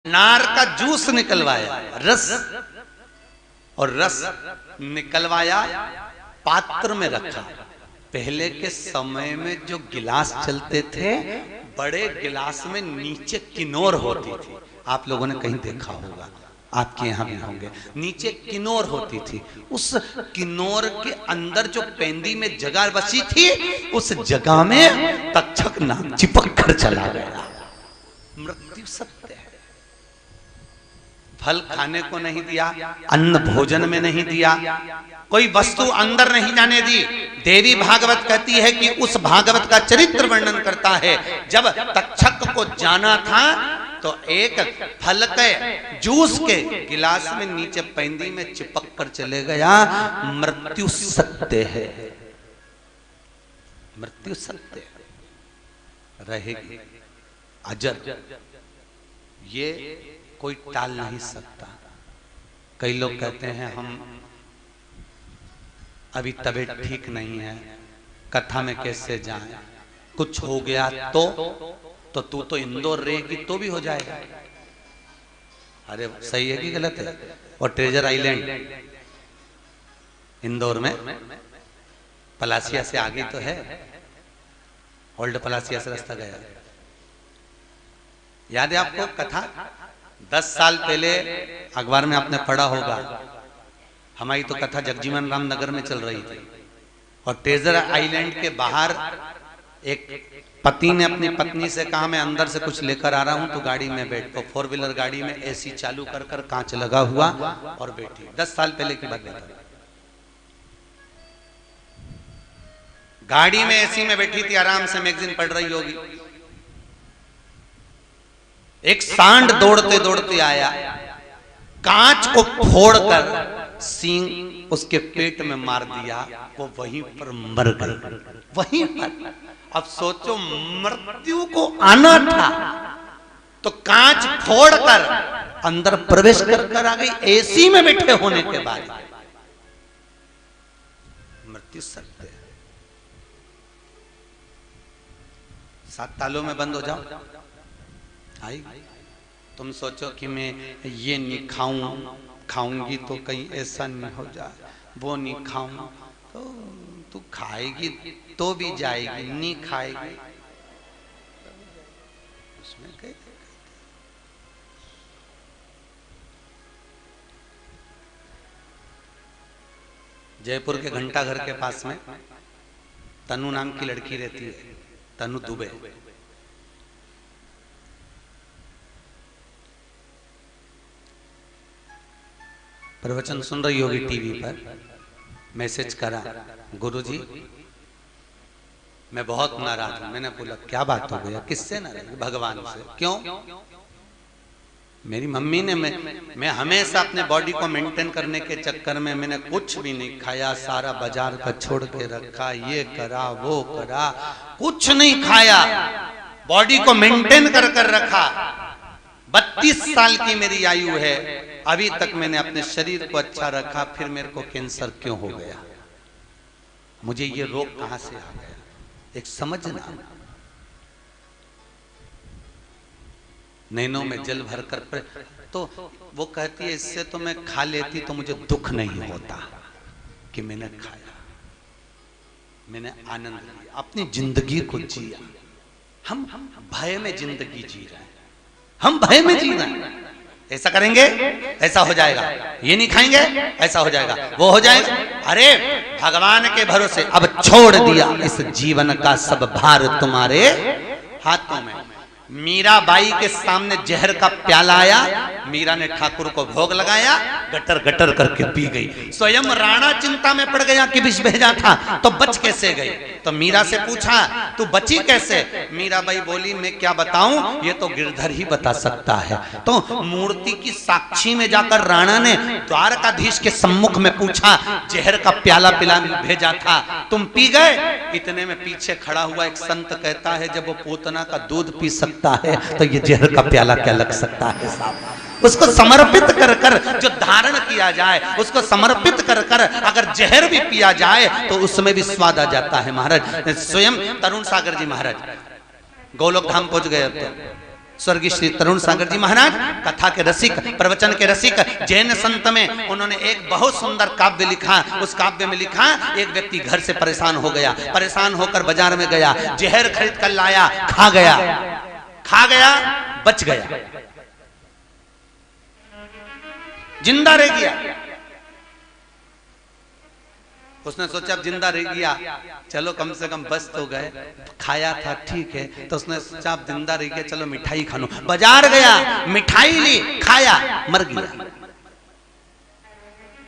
नार का जूस निकलवाया, रस, और रस निकलवाया, पात्र में रखा। पहले के समय में जो गिलास चलते थे, बड़े गिलास में नीचे किनोर होती थी। आप लोगों ने कहीं देखा होगा, आपके यहाँ भी होंगे, नीचे किनोर होती थी। उस किनोर के अंदर जो पेंदी में जगह बसी थी, उस जगह में तक्षक नाग चिपक कर चला गया। मृत्यु सत्य है। फल खाने को नहीं दिया, अन्न भोजन में नहीं दिया, कोई वस्तु अंदर नहीं जाने दी। देवी भागवत कहती है कि उस भागवत का चरित्र वर्णन करता है, जब तक्षक को जाना था तो एक फल के जूस के गिलास में नीचे पेंदी में चिपक कर चले गया। मृत्यु सत्य है, मृत्यु सत्य रहेगी, अजर, ये कोई टाल नहीं सकता। कई लोग कहते हैं हम अभी तबीयत ठीक नहीं है, कथा में कैसे जाएं, कुछ हो गया तो तू तो इंदौर रहेगी तो भी हो जाएगा। अरे सही है कि गलत है? और ट्रेजर आइलैंड इंदौर में पलासिया से आगे तो है, ओल्ड पलासिया से रास्ता गया। याद है आपको कथा? 10 साल पहले अखबार में आपने पढ़ा होगा, हमारी तो कथा जगजीवन राम नगर में चल रही थी, और ट्रेजर आइलैंड के बाहर एक पति ने अपनी पत्नी से कहा मैं अंदर से कुछ लेकर आ रहा हूं तो गाड़ी में बैठ। तो 4 व्हीलर गाड़ी में एसी चालू कर कर कांच लगा हुआ और बैठी। 10 साल पहले की बात है। गाड़ी में एसी में बैठी थी, आराम से मैगजीन पढ़ रही होगी। एक सांड दौड़ते दौड़ते आया, कांच को फोड़कर सींग उसके पेट में मार दिया, वो वहीं पर मर गई, वहीं पर। अब सोचो, मृत्यु को आना था तो कांच फोड़कर अंदर प्रवेश कर आ गई, एसी में बैठे होने के बाद। मृत्यु सत्य है। 7 तालों में बंद हो जाओ, आई तुम सोचो कि मैं ये नहीं खाऊंगी तो कहीं ऐसा नहीं हो जाए, वो नहीं खाऊं तो तू खाएगी तो भी जाएगी, नहीं खाएगी उसमें कहीं। जयपुर के घंटा घर के पास में तनु नाम की लड़की रहती है, तनु दुबे। प्रवचन सुन रही होगी टीवी पर, मैसेज करा, गुरुजी मैं बहुत नाराज हूं। मैंने बोला क्या बात हो गया? किससे नाराज? भगवान से। क्यों? मेरी मम्मी ने मैं हमेशा अपने बॉडी को मेंटेन करने के चक्कर में मैंने कुछ भी नहीं खाया, सारा बाजार का छोड़ के रखा, ये करा वो करा, कुछ नहीं खाया, बॉडी को मेंटेन कर कर रखा। 32 साल की मेरी आयु है, अभी तक मैंने अपने शरीर को अच्छा रखा, फिर मेरे को कैंसर क्यों हो गया? मुझे ये रोग कहां से आ गया? एक समझना। नैनों में जल भर कर तो वो कहती है इससे तो मैं खा लेती तो मुझे दुख नहीं होता कि मैंने खाया, मैंने आनंद लिया, अपनी जिंदगी को जिया। हम भय में जिंदगी जी रहे हैं, हम भय में जी रहे हैं। ऐसा करेंगे ऐसा हो जाएगा, ये नहीं खाएंगे ऐसा हो जाएगा, वो हो जाएगा। अरे भगवान के भरोसे अब छोड़ दिया, इस जीवन का सब भार तुम्हारे हाथों में। मीराबाई के सामने जहर का प्याला आया, मीरा ने ठाकुर को भोग लगाया, गटर गटर करके पी गई। स्वयं राणा चिंता में पड़ गया कि विष भेजा था तो बच कैसे गई? तो मीरा से पूछा तू बची कैसे? मीराबाई बोली मैं क्या बताऊं, ये तो गिरधर ही बता सकता है। तो मूर्ति की साक्षी में जाकर राणा ने द्वारकाधीश के सम्मुख में पूछा, जहर का प्याला पिला भेजा था, तुम पी गए? इतने में पीछे खड़ा हुआ एक संत कहता है जब वो पूतना का दूध पी सकता है तो ये जहर का प्याला क्या लग सकता है साहब? उसको समर्पित कर कर जो धारण किया जाए, उसको समर्पित कर कर अगर जहर भी पिया जाए तो उसमें भी स्वाद आ जाता है। महाराज स्वयं तरुण सागर जी महाराज गोलोक धाम पहुंच गए, अब तो स्वर्गीय श्री तरुण सागर जी महाराज कथा के रसिक, प्रवचन के रसिक, जैन संत में उन्होंने एक बहुत सुंदर काव्य लिखा। उस काव्य में लिखा, एक व्यक्ति घर से परेशान हो गया, परेशान होकर बाजार में गया, जहर खरीद कर लाया, खा गया, बच गया, जिंदा रह गया। उसने सोचा अब जिंदा रह गया, चलो कम से कम बच तो गए, खाया था ठीक है। तो उसने सोचा अब जिंदा रह गया, चलो मिठाई खा लो। बाजार गया, मिठाई ली, खाया, मर गया।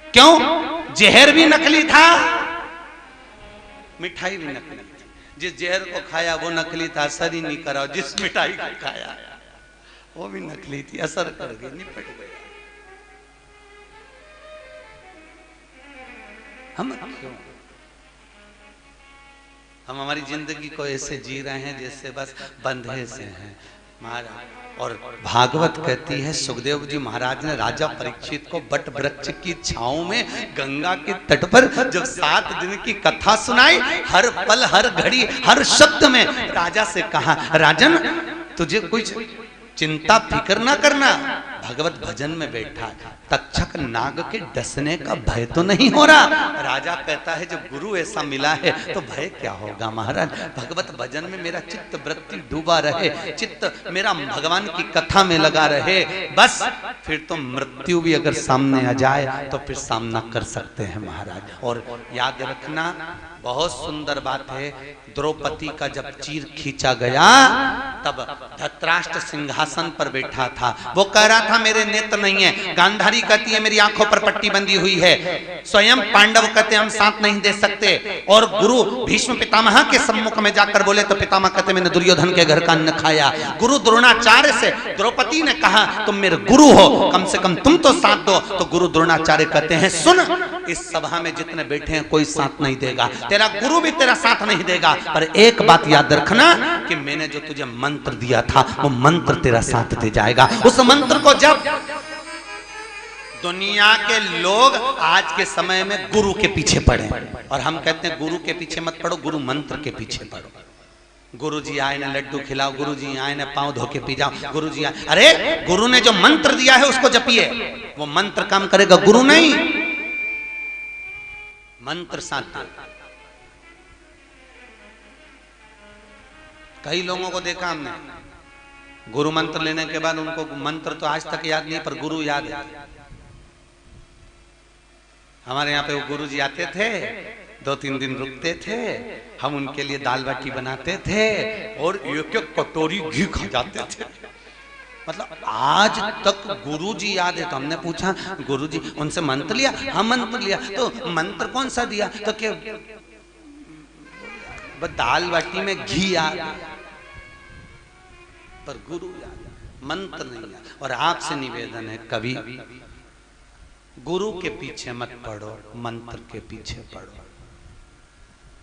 क्यों? जहर भी नकली था, मिठाई भी नकली थी। जिस जहर को खाया वो नकली था, असर ही नहीं करा। जिस मिठाई को खाया वो भी नकली थी, असर कर गई, निपट गया। हम हमारी जिंदगी को ऐसे जी रहे हैं जैसे बस बंधे से हैं महाराज। और भागवत कहती है, सुखदेव जी महाराज ने राजा परीक्षित को बट वृक्ष की छांव में गंगा के तट पर जब 7 दिन की कथा सुनाई, हर पल, हर घड़ी, हर शब्द में राजा से कहा, राजन तुझे कुछ चिंता फिक्र ना करना, भगवत भजन में बैठा, तक्षक नाग के डसने का भय तो नहीं हो रहा। राजा कहता है जब गुरु ऐसा मिला है तो भय क्या होगा महाराज, भगवत भजन में मेरा चित्त वृत्ति डूबा रहे, चित्त मेरा भगवान की कथा में लगा रहे, बस फिर तो मृत्यु भी अगर सामने आ जाए तो फिर सामना कर सकते हैं महाराज। और याद रखना, बहुत सुंदर बात है, द्रौपदी का जब चीर खींचा गया तब धृतराष्ट्र सिंहासन पर बैठा था। वो कह रहा था मेरे नेत्र नहीं है, गांधारी कहती है मेरी आंखों पर पट्टी बंधी हुई है, स्वयं पांडव कहते हम साथ नहीं दे सकते। और गुरु भीष्म पितामह के सम्मुख में जाकर बोले तो पितामह कहते मैंने दुर्योधन के घर का अन्न खाया। गुरु द्रोणाचार्य से द्रौपदी ने कहा तुम मेरे गुरु हो, कम से कम तुम तो साथ दो। तो गुरु द्रोणाचार्य कहते हैं सुन, इस सभा में जितने बैठे हैं कोई साथ नहीं देगा, तेरा गुरु भी तेरा साथ नहीं देगा, पर एक बात याद रखना कि मैंने जो तुझे मंत्र दिया था वो मंत्र तेरा साथ दे जाएगा। उस मंत्र को जब दुनिया के लोग आज के समय में गुरु के पीछे पड़े, और हम कहते हैं गुरु के पीछे मत पड़ो, गुरु मंत्र के पीछे पड़ो। गुरु जी आए ना लड्डू खिलाओ, गुरु जी आए ना पांव धो के पी जाओ, गुरु जी आए, अरे गुरु ने जो मंत्र दिया है उसको जपिए, वो मंत्र काम करेगा, गुरु नहीं। मंत्र साथ दे। कई लोगों को देखा हमने, गुरु मंत्र लेने के बाद उनको मंत्र तो आज तक याद नहीं, पर गुरु याद है। हमारे यहाँ पे वो गुरु जी आते थे, 2-3 दिन रुकते थे, हम उनके लिए दाल बाटी बनाते थे और एक कटोरी घी खा जाते थे। मतलब आज तक गुरु जी याद है। तो हमने पूछा गुरु जी उनसे मंत्र लिया? हाँ मंत्र लिया। तो मंत्र कौन सा दिया? तो क्या दाल बाटी में घी याद, पर गुरु याद, मंत्र नहीं याद। और आपसे निवेदन है, कभी गुरु के पीछे मत पड़ो, मंत्र के पीछे पड़ो।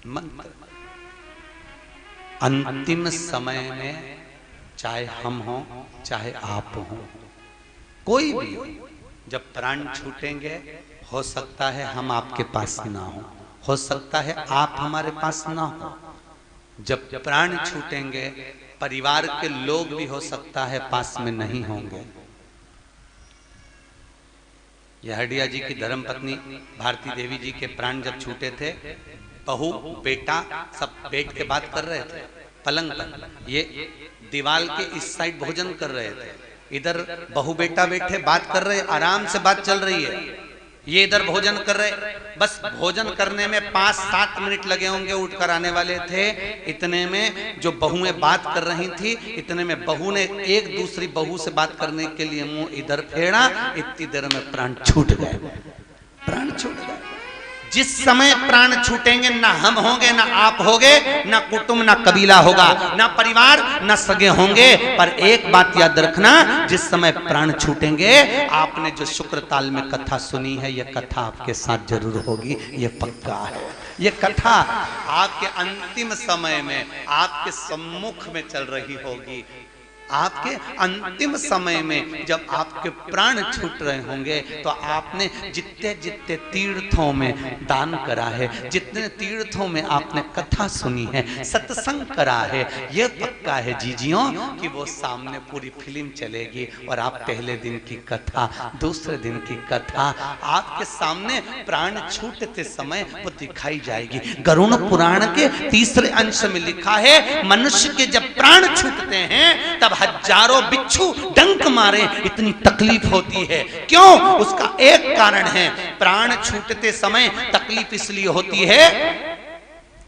मंत्र अंतिम समय में चाहे हम हो चाहे आप हो, कोई भी हो, जब प्राण छूटेंगे हो सकता है हम आपके पास ना हो सकता है आप हमारे पास ना हो। जब प्राण छूटेंगे परिवार के लोग भी हो सकता है पास में नहीं होंगे। यह हडिया जी की धर्मपत्नी भारती देवी जी के प्राण जब छूटे थे, बहू बेटा सब बैठ के बात कर रहे थे पलंग पर, ये दीवार के इस साइड भोजन कर रहे थे, इधर बहू बेटा बैठे बात कर रहे, आराम से बात चल रही है, ये इधर भोजन कर रहे। बस भोजन करने में 5-7 मिनट लगे होंगे, उठकर आने वाले थे। इतने में जो बहुएं बात कर रही थी, इतने में बहू ने एक दूसरी बहू से बात करने के लिए मुंह इधर फेरा, इतनी देर में प्राण छूट गए, प्राण छूट गए। जिस समय प्राण छूटेंगे ना हम होंगे, ना आप होगे, ना कुटुंब, ना कबीला होगा, ना परिवार, ना सगे होंगे। पर एक बात याद रखना, जिस समय प्राण छूटेंगे, आपने जो शुक्र ताल में कथा सुनी है, यह कथा आपके साथ जरूर होगी, यह पक्का है। यह कथा आपके अंतिम समय में आपके सम्मुख में चल रही होगी। आपके अंतिम समय में जब आपके प्राण छूट रहे होंगे तो आपने जितने जितने तीर्थों में दान करा है, जितने तीर्थों में आपने कथा सुनी है, सत्संग करा है, यह पक्का है जीजियों कि वो सामने पूरी फिल्म चलेगी और आप पहले दिन की कथा, दूसरे दिन की कथा आपके सामने प्राण छूटते समय वो दिखाई जाएगी। गरुड़ पुराण के तीसरे अंश में लिखा है, मनुष्य के जब प्राण छूटते हैं तब हजारों बिच्छू डंक मारे इतनी तकलीफ होती है। क्यों? उसका एक कारण है, प्राण छूटते समय तकलीफ इसलिए होती है,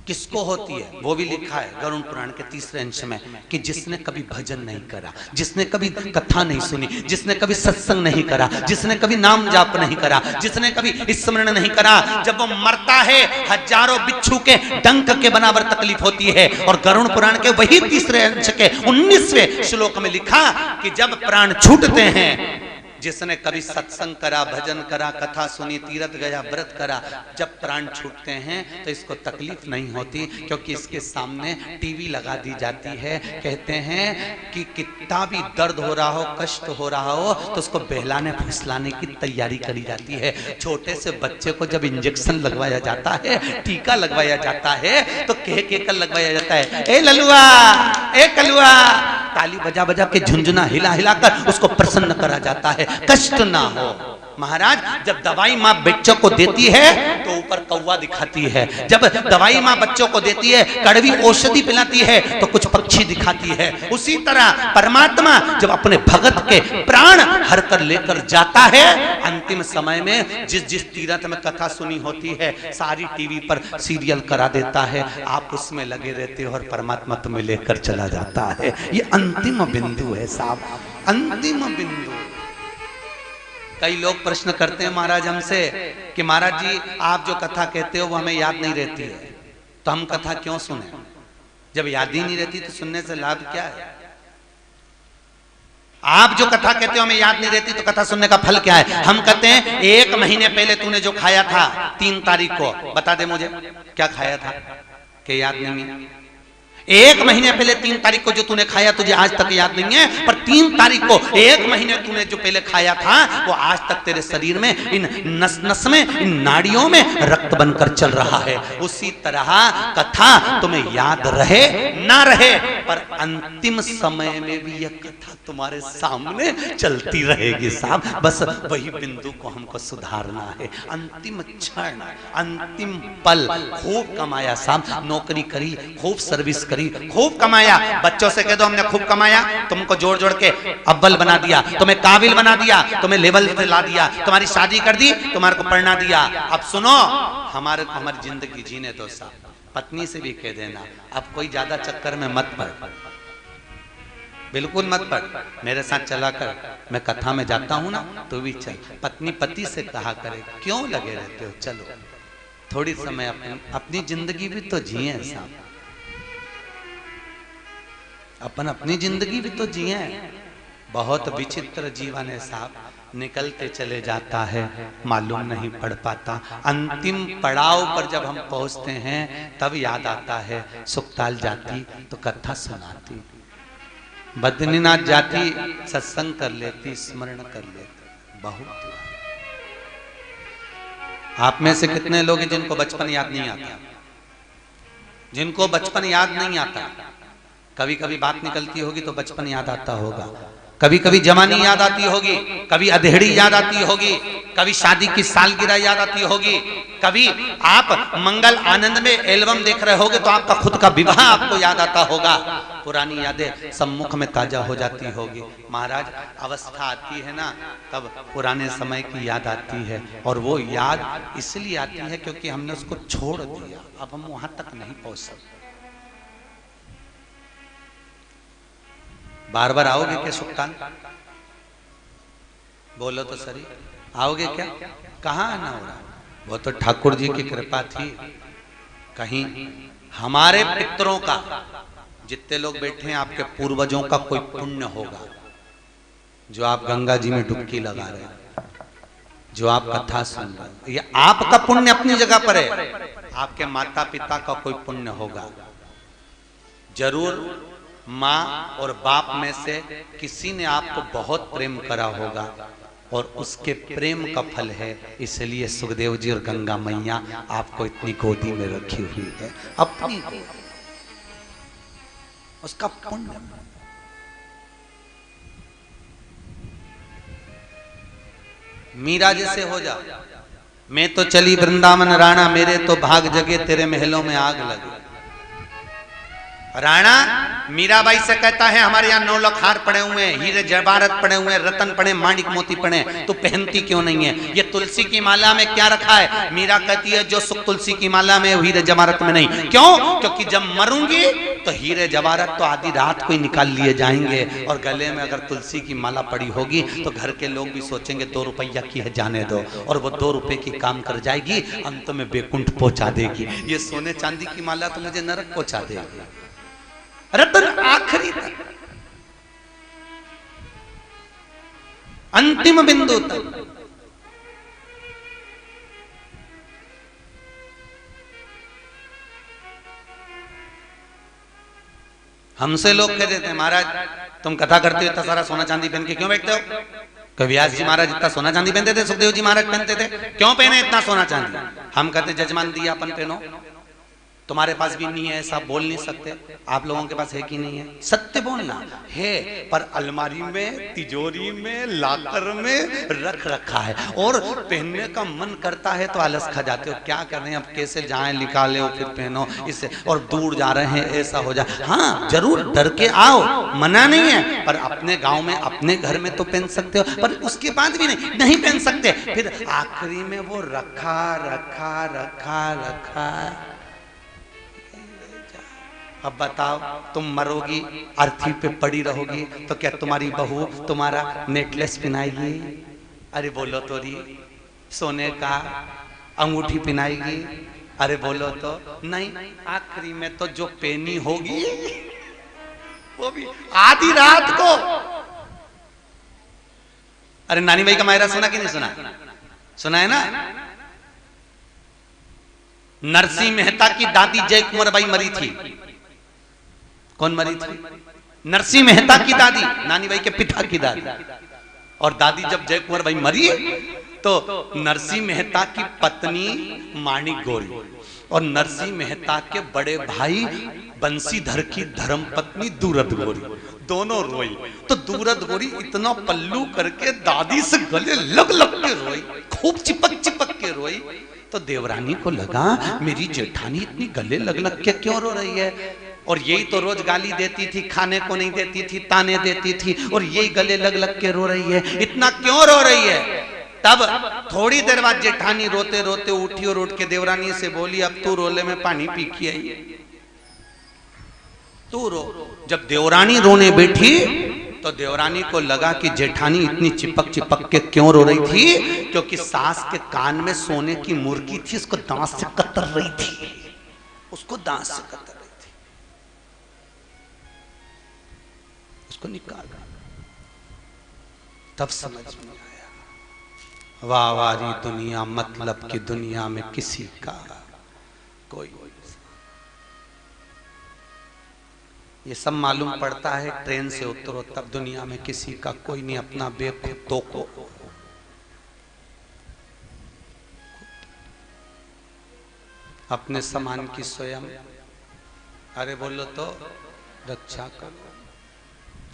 किसको होती है वो भी लिखा है गरुड़ पुराण के तीसरे अंश में, कि जिसने कभी भजन नहीं करा, जिसने कभी कथा नहीं सुनी, जिसने कभी सत्संग नहीं करा, जिसने कभी नाम जाप नहीं करा, जिसने कभी स्मरण नहीं करा, जब वो मरता है हजारों बिच्छू के डंक के बराबर तकलीफ होती है। और गरुड़ पुराण के वही तीसरे अंश के 19वें श्लोक में लिखा कि जब प्राण छूटते हैं, जिसने कभी सत्संग करा, भजन करा, कथा सुनी, तीर्थ गया, व्रत करा, जब प्राण छूटते हैं तो इसको तकलीफ नहीं होती, क्योंकि इसके सामने टीवी लगा दी जाती है। कहते हैं कि कितना भी दर्द हो रहा हो, कष्ट हो रहा हो, तो उसको बहलाने फुसलाने की तैयारी करी जाती है। छोटे से बच्चे को जब इंजेक्शन लगवाया जाता है, टीका लगवाया जाता है, तो कह कर लगवाया जाता है, ए ललुआ, ए कलुआ, ताली बजा बजा के झुंझुना हिला हिला कर उसको प्रसन्न करा जाता है, कष्ट ना हो। महाराज जब दवाई माँ बच्चों को देती है तो ऊपर कौवा दिखाती है, जब दवाई माँ बच्चों को देती है, कड़वी औषधि पिलाती है तो कुछ पक्षी दिखाती है। उसी तरह परमात्मा जब अपने भगत के प्राण हर कर लेकर जाता है, अंतिम समय में जिस जिस तीर्थ में कथा सुनी होती है सारी टीवी पर सीरियल करा देता है, आप उसमें लगे रहते हो और परमात्मा तुम्हें लेकर चला जाता है। ये अंतिम बिंदु है साहब, अंतिम बिंदु। कई लोग प्रश्न करते हैं महाराज हमसे कि महाराज जी आप जो कथा कहते हो वो हमें याद नहीं रहती है, तो हम कथा क्यों सुने? जब याद ही नहीं रहती तो सुनने से लाभ क्या है? आप जो कथा कहते हो हमें याद नहीं रहती तो कथा सुनने का फल क्या है? हम कहते हैं 1 महीने पहले तूने जो खाया था 3 तारीख को, बता दे मुझे क्या खाया था, कि याद नहीं है। 1 महीने पहले 3 तारीख को जो तूने खाया तुझे आज तक याद नहीं है, पर 3 तारीख को 1 महीने तूने जो पहले खाया था वो आज तक तेरे शरीर में, इन नस नस में, इन नाड़ियों में रक्त बनकर चल रहा है। उसी तरह कथा तुम्हें याद रहे ना रहे, पर अंतिम समय में भी यह कथा तुम्हारे सामने चलती रहेगी साहब। बस वही बिंदु को हमको सुधारना है। अंतिम क्षण, अंतिम पल, खूब कमाया साहब, नौकरी करी, खूब सर्विस करी, खूब कमाया। बच्चों से कह दो हमने खूब कमाया, तुमको जोड़ जोड़ के अव्वल बना दिया, तुम्हें काबिल बना दिया, तुम्हें लेवल पे ला दिया, तुम्हारी शादी कर दी, तुम्हारे को पढ़ना दिया। अब सुनो, हमारी जिंदगी जीने दो साहब। पत्नी से भी कह देना अब कोई ज्यादा चक्कर में मत पड़, बिल्कुल मत पड़। मेरे साथ चला कर, मैं कथा में जाता हूं ना तो भी चल। पत्नी पति से कहा करे क्यों लगे रहते हो, चलो थोड़ी समय अपनी जिंदगी भी तो जिए साहब, अपनी जिंदगी भी तो जिए। बहुत विचित्र जीवन है साहब, निकलते चले जाता है, मालूम नहीं पड़ पाता। अंतिम पड़ाव पर जब हम पहुंचते हैं तब याद आता है, सुखताल जाती तो कथा सुनाती, बद्रीनाथ जाती सत्संग कर लेती, स्मरण कर लेती। बहुत आप में से कितने लोग हैं जिनको बचपन याद नहीं आता, जिनको बचपन याद नहीं आता? कभी कभी बात निकलती होगी तो बचपन याद आता होगा, कभी कभी जवानी याद आती होगी, कभी अधेड़ी याद आती होगी, कभी शादी की सालगिरह याद आती होगी, कभी आप मंगल आनंद में एल्बम देख रहे होगे तो आपका खुद का विवाह आपको याद आता होगा। पुरानी यादें सम्मुख में ताजा हो जाती होगी। महाराज अवस्था आती है ना तब पुराने समय की याद आती है, और वो याद इसलिए आती है क्योंकि हमने उसको छोड़ दिया, अब हम वहां तक नहीं पहुंच सकते। बार बार आओगे क्या सुखताल? बोलो तो सही, आओगे क्या? कहाँ आना हो रहा? वो तो ठाकुर जी की कृपा थी। कहीं हमारे पितरों का, जितने लोग बैठे हैं आपके पूर्वजों का कोई पुण्य होगा, जो आप गंगा जी में डुबकी लगा रहे हैं, जो आप कथा सुन रहे हैं, ये आपका पुण्य अपनी जगह पर है। आपके माता पिता का कोई पुण्य होगा जरूर। माँ और बाप में से किसी ने आपको बहुत प्रेम करा होगा और उसके प्रेम का फल है, इसलिए सुखदेव जी और गंगा मैया आपको इतनी गोदी में रखी हुई है, अपनी गोदी, उसका पुण्य। मीरा जैसे हो जा, मैं तो चली वृंदावन राणा, मेरे तो भाग जगे तेरे महलों में आग लगे। राणा मीराबाई से कहता है हमारे यहाँ 9 लाख हार पड़े हुए हैं, हीरे जवाहरात पड़े हुए हैं, रतन पड़े, माणिक मोती पड़े, तो पहनती क्यों नहीं है? ये तुलसी की माला में क्या रखा है? मीरा कहती है जो सुख तुलसी की माला में, हीरे जवाहरात में नहीं। क्यों? क्योंकि जब मरूंगी तो हीरे जवाहरात तो आधी रात को ही निकाल लिए जाएंगे, और गले में अगर तुलसी की माला पड़ी होगी तो घर के लोग भी सोचेंगे 2 रुपया की है, जाने दो, और वो 2 रुपए की काम कर जाएगी, अंत में बेकुंठ पहुंचा देगी। ये सोने चांदी की माला तो मुझे नरक पहुंचा देगी। रतन आखिरी तक, अंतिम बिंदु तक। हमसे लोग कह देते हैं महाराज तुम कथा करते हो इतना सारा सोना चांदी पहन के क्यों बैठते हो? कव्यास जी महाराज इतना सोना चांदी पहनते थे, सुखदेव जी महाराज पहनते थे, क्यों पहने इतना सोना चांदी? हम कहते जजमान दिया अपन पहनो, तुम्हारे पास भी नहीं है, ऐसा बोल नहीं सकते। आप लोगों के पास है कि नहीं है? सत्य बोलना है, पर अलमारी में, तिजोरी में, लाकर में रख रखा है, और पहनने का मन करता है तो आलस खा जाते हो, क्या कर रहे हैं अब, कैसे जाएं, निकाले हो फिर पहनो इससे, और दूर जा रहे हैं ऐसा हो जाए। हाँ जरूर डर के आओ, मना नहीं है, पर अपने गांव में अपने घर में तो पहन सकते हो, पर उसके बाद भी नहीं पहन सकते। फिर आखिरी में वो रखा रखा रखा रखा। अब बताओ तुम मरोगी, अर्थी पे पड़ी रहोगी, तो क्या तुम्हारी बहू तुम्हारा नेकलेस पहनाएगी? अरे बोलो तो री, सोने का अंगूठी पहनाएगी? अरे बोलो तो नहीं। आखिरी में तो जो पहनी होगी वो भी आधी रात को। अरे नानी भाई का मायरा सुना कि नहीं सुना? सुना है ना? नरसिंह मेहता की दादी जय कुंवर बाई मरी थी। कौन मरी थी? नरसिंह मेहता की दादी, नानी बाई के पिता की दादी। और दादी जब जय कुंवर बाई मरी तो नरसिंह मेहता की पत्नी माणिक गौरी और नरसिंह मेहता के बड़े भाई बंसीधर की धर्मपत्नी दूरद गौरी दोनों रोई। तो दूरद गौरी इतना पल्लू करके दादी से गले लग लग के रोई, खूब चिपक चिपक के रोई। तो देवरानी को लगा मेरी जेठानी इतनी गले लग लग के क्यों रो रही है, और यही तो रोज गाली देती थी, खाने को नहीं देती थी, ताने देती थी, और यही गले लग लग के रो रही है, इतना क्यों रो रही है? तब थोड़ी देर बाद जेठानी रोते रोते उठी और उठ के देवरानी से बोली अब तू रोले में पानी पी के आई, तू रो। जब देवरानी रोने बैठी तो देवरानी को लगा कि जेठानी इतनी चिपक चिपक के क्यों रो रही थी, क्योंकि सास के कान में सोने की मुर्गी थी, उसको दांत से कतर रही थी, उसको दांत से कतर रही थी, उसको निकाला। तब समझ में आया वाह वारी दुनिया, मतलब की दुनिया में किसी का कोई। ये सब मालूम पड़ता है ट्रेन से उतरो तब दुनिया में किसी का कोई नहीं, अपना बेख तो को। अपने सामान की स्वयं, अरे बोलो तो रक्षा करो।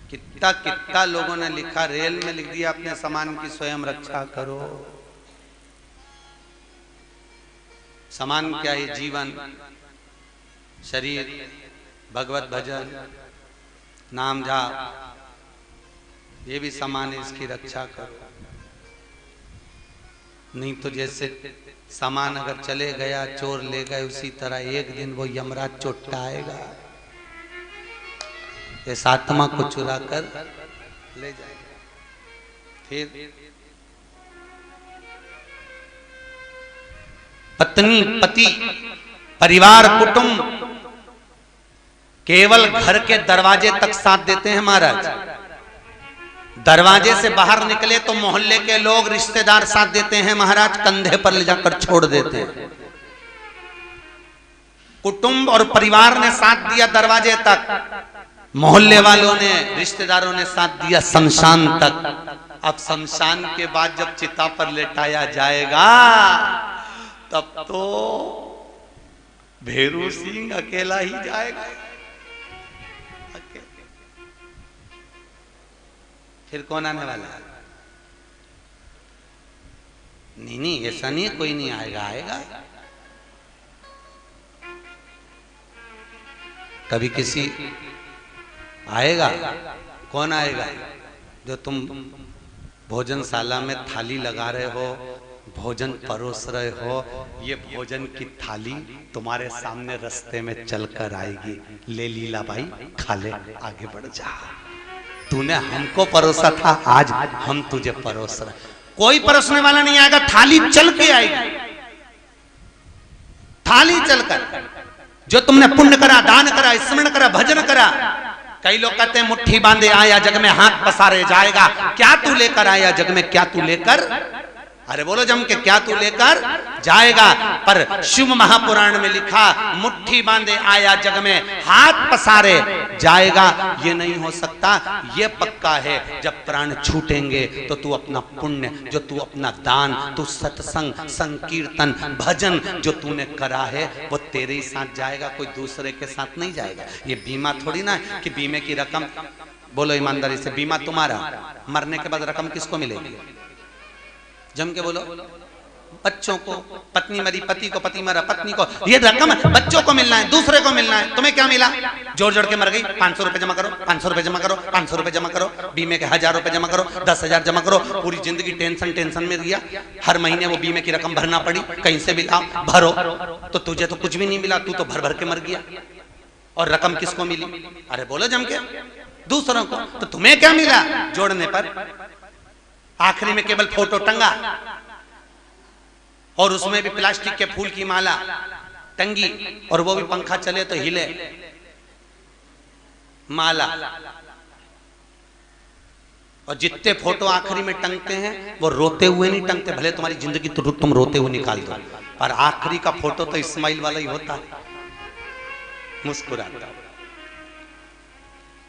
कितना कितना लोगों ने लिखा, रेल में लिख दिया अपने सामान की स्वयं रक्षा करो। सामान क्या है? जीवन, शरीर, भगवत भजन, नाम जाप, ये भी सामान है, इसकी रक्षा करो। नहीं तो जैसे सामान अगर चले गया, चोर ले गए, उसी तरह एक दिन वो यमराज चोट्टा आएगा, इस आत्मा को चुरा कर ले जाएगा। फिर पत्नी, पति, परिवार, कुटुंब केवल घर के दरवाजे तक साथ देते हैं महाराज। दरवाजे से बाहर निकले तो मोहल्ले के लोग, रिश्तेदार साथ देते हैं महाराज, कंधे पर ले जाकर छोड़ देते हैं। कुटुंब और परिवार ने साथ दिया दरवाजे तक, मोहल्ले वालों ने, रिश्तेदारों ने साथ दिया शमशान तक। अब शमशान के बाद जब चिता पर लेटाया जाएगा तब तो भेरू सिंह अकेला ही जाएगा। फिर कौन आने वाला है? नहीं, ऐसा नहीं, कोई नहीं आएगा। आएगा कभी किसी आएगा। कौन आएगा? जो तुम भोजनशाला में थाली लगा रहे हो, भोजन परोस रहे हो, ये भोजन की थाली तुम्हारे सामने रास्ते में चलकर आएगी। ले लीला भाई, खा ले, आगे बढ़ जा। तूने हमको परोसा था, आज हम तुझे परोस रहे। कोई परोसने वाला नहीं आएगा, थाली चल के आएगी। थाली चलकर जो तुमने पुण्य करा, दान करा, स्मरण करा, भजन करा। कई लोग कहते हैं मुट्ठी बांधे आया जग में हाथ पसारे जाएगा। क्या तू लेकर आया जग में? क्या तू लेकर? अरे बोलो जम के, क्या तू लेकर जाएगा? पर शिव महापुराण में लिखा, मुट्ठी बांधे आया जग में हाथ पसारे जाएगा। ये नहीं हो सकता। ये पक्का है जब प्राण छूटेंगे तो तू अपना पुण्य, जो तू अपना दान, तू सत्संग, संकीर्तन, भजन जो तूने करा है वो तेरे ही साथ जाएगा, कोई दूसरे के साथ नहीं जाएगा। ये बीमा थोड़ी ना कि बीमे की रकम, बोलो ईमानदारी से, बीमा तुम्हारा, मरने के बाद रकम किसको मिलेगी? जम के बोलो। बच्चों को, पत्नी मरी पति को, पति मरा पत्नी को, ये रकम बच्चों को मिलना है, दूसरे को मिलना है। तुम्हें क्या मिला? जोड़ जोड़ के मर गई, 500 रुपए जमा करो, 500 रुपए जमा करो, 500 रुपए जमा करो, बीमे के 1000 रुपए जमा करो, 10,000 जमा करो। पूरी जिंदगी टेंशन में दिया, हर महीने वो बीमे की रकम भरना पड़ी। कहीं से भी लाओ, भरो, तो तुझे तो कुछ भी नहीं मिला, तू तो भर भर के मर गया। और रकम किसको मिली? अरे बोलो जम के, दूसरों को। तो तुम्हें क्या मिला? जोड़ने पर आखिरी में केवल फोटो टंगा, और उसमें भी प्लास्टिक के फूल की माला टंगी, और वो भी पंखा चले तो हिले माला। और जितने फोटो आखिरी में टंगते हैं वो रोते हुए नहीं टंगते, भले तुम्हारी जिंदगी तो तुम रोते हुए निकाल दो, पर आखिरी का फोटो तो इस्माइल वाला ही होता है, मुस्कुराता,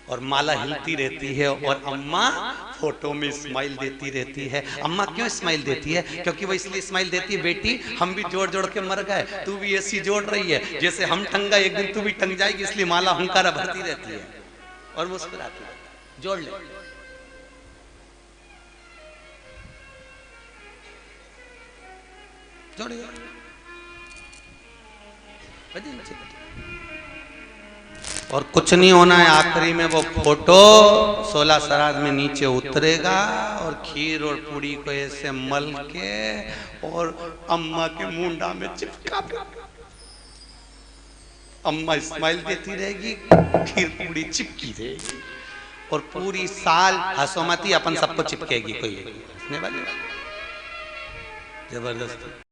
और माला हिलती रहती है, और अम्मा फोटो में स्माइल देती रहती है। अम्मा क्यों स्माइल देती है? क्योंकि वो इसलिए स्माइल देती है, बेटी हम भी जोड़ जोड़ के मर गए, तू भी ऐसी जोड़ रही है, जैसे हम टंगा एक दिन तू भी टंग जाएगी, इसलिए माला हुंकारा भरती रहती है और मुस्कुराती है। जोड़ ले। जोड़िए। और कुछ नहीं होना है, आखिरी में वो फोटो 16 श्राद्ध में नीचे उतरेगा, और खीर और पूड़ी को ऐसे मल के और अम्मा के मुंडा में चिपका दे। अम्मा स्माइल देती रहेगी, खीर पूड़ी चिपकी रहेगी, और पूरी साल हंसोमती अपन सबको चिपकेगी। कोई हंसने वाली जबरदस्त।